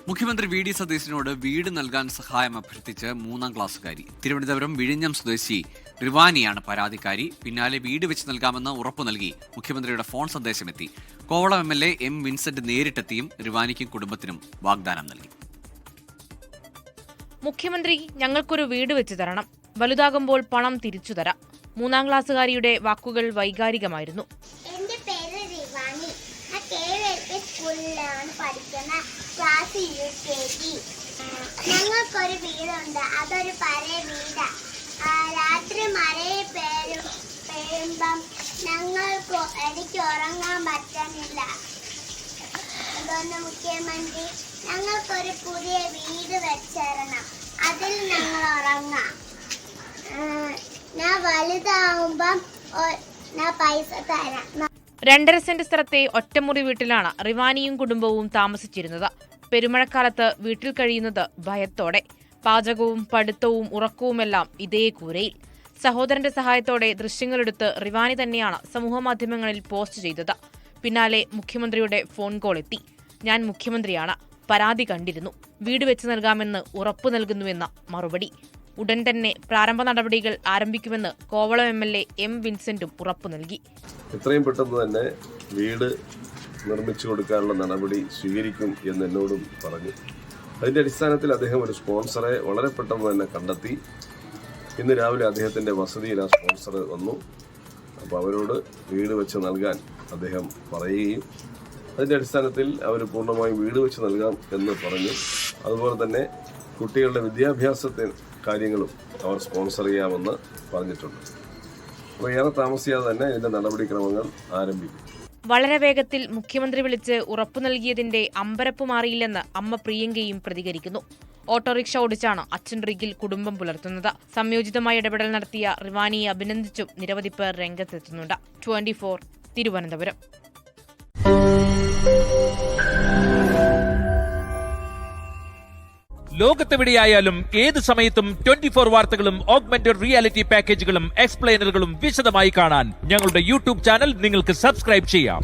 മുഖ്യമന്ത്രി V D സതീശനോട് വീട് നൽകാൻ സഹായം അഭ്യർത്ഥിച്ച് 3ാം ക്ലാസ്സുകാരി. തിരുവനന്തപുരം വിഴിഞ്ഞം സ്വദേശി റിവാനിയാണ് പരാതിക്കാരി. പിന്നാലെ വീട് വെച്ച് നൽകാമെന്ന് ഉറപ്പു നൽകി മുഖ്യമന്ത്രിയുടെ ഫോൺ സന്ദേശമെത്തി. Kovalam MLA M. വിൻസെന്റ് നേരിട്ടെത്തിയും റിവാനിക്കും കുടുംബത്തിനും വാഗ്ദാനം നൽകി. മുഖ്യമന്ത്രി, ഞങ്ങൾക്കൊരു വീട് വെച്ച് തരണം, വലുതാകുമ്പോൾ പണം തിരിച്ചു തരാം. 3ാം ക്ലാസ്സുകാരിയുടെ വാക്കുകൾ വൈകാരികമായിരുന്നു. എന്റെ പേര് റിവാനി. സ്കൂളിലാണ് പഠിക്കുന്ന, ക്ലാസ് UKG. ഞങ്ങൾക്കൊരു വീടുണ്ട്, അതൊരു പഴയ വീടാ. രാത്രി മഴയെ പെയ്യുമ്പം എനിക്ക് ഉറങ്ങാൻ പറ്റുന്നില്ല. അതുകൊണ്ട് മുഖ്യമന്ത്രി, ഞങ്ങൾക്കൊരു പുതിയ വീട് വെച്ചേരണം, അതിൽ ഞങ്ങൾ ഉറങ്ങാം. ഞാൻ വലുതാവുമ്പം ഞാൻ പൈസ തരാം. 2.5 സെന്റ് സ്ഥലത്തെ ഒറ്റമുറി വീട്ടിലാണ് റിവാനിയും കുടുംബവും താമസിച്ചിരുന്നത്. പെരുമഴക്കാലത്ത് വീട്ടിൽ കഴിയുന്നത് ഭയത്തോടെ. പാചകവും പഠിത്തവും ഉറക്കവുമെല്ലാം ഇതേ കൂരയിൽ. സഹോദരന്റെ സഹായത്തോടെ ദൃശ്യങ്ങളെടുത്ത് റിവാനി തന്നെയാണ് സമൂഹമാധ്യമങ്ങളിൽ പോസ്റ്റ് ചെയ്തത്. പിന്നാലെ മുഖ്യമന്ത്രിയുടെ ഫോൺ കോൾ എത്തി. ഞാൻ മുഖ്യമന്ത്രിയാണ്, പരാതി കണ്ടിരുന്നു, വീട് വെച്ച് നൽകാമെന്ന് ഉറപ്പു നൽകുന്നുവെന്ന മറുപടി. ഉടൻ തന്നെ പ്രാരംഭ നടപടികൾ ആരംഭിക്കുമെന്ന് കോവളം MLA M. വിൻസെന്റും ഉറപ്പു നൽകി. എത്രയും പെട്ടെന്ന് തന്നെ വീട് നിർമ്മിച്ചു കൊടുക്കാനുള്ള നടപടി സ്വീകരിക്കും എന്ന് എന്നോടും പറഞ്ഞു. അതിൻ്റെ അടിസ്ഥാനത്തിൽ അദ്ദേഹം ഒരു സ്പോൺസറെ വളരെ പെട്ടെന്ന് തന്നെ കണ്ടെത്തി. ഇന്ന് രാവിലെ അദ്ദേഹത്തിൻ്റെ വസതിയിൽ ആ സ്പോൺസർ വന്നു. അപ്പോൾ അവരോട് വീട് വെച്ച് നൽകാൻ അദ്ദേഹം പറയുകയും അതിൻ്റെ അടിസ്ഥാനത്തിൽ അവർ പൂർണ്ണമായും വീട് വെച്ച് നൽകാം എന്ന് പറഞ്ഞു. അതുപോലെ തന്നെ കുട്ടികളുടെ വിദ്യാഭ്യാസത്തിന് കാര്യങ്ങളും അവർ സ്പോൺസർ ചെയ്യാമെന്ന് പറഞ്ഞിട്ടുണ്ട്. അപ്പോൾ ഏറെ താമസിയാതെ തന്നെ ഇതിന്റെ നടപടിക്രമങ്ങൾ ആരംഭിക്കും. വളരെ വേഗത്തിൽ മുഖ്യമന്ത്രി വിളിച്ച് ഉറപ്പു നൽകിയതിന്റെ അമ്പരപ്പ് മാറിയില്ലെന്ന് അമ്മ പ്രിയങ്കയും പ്രതികരിക്കുന്നു. ഓട്ടോറിക്ഷ ഓടിച്ചാണ് അച്ഛൻ റിഗിൽ കുടുംബം പുലർത്തുന്നത്. സംയോജിതമായ ഇടപെടൽ നടത്തിയ റിവാനിയെ അഭിനന്ദിച്ചും നിരവധി പേർ രംഗത്തെത്തുന്നുണ്ട്. 24 തിരുവനന്തപുരം. ലോകത്തെവിടെയായാലും ഏത് സമയത്തും 24 വാർത്തകളും ഓഗ്മെന്റഡ് റിയാലിറ്റി പാക്കേജുകളും എക്സ്പ്ലെയിനറുകളും വിശദമായി കാണാൻ ഞങ്ങളുടെ YouTube ചാനൽ നിങ്ങൾക്ക് സബ്സ്ക്രൈബ് ചെയ്യാം.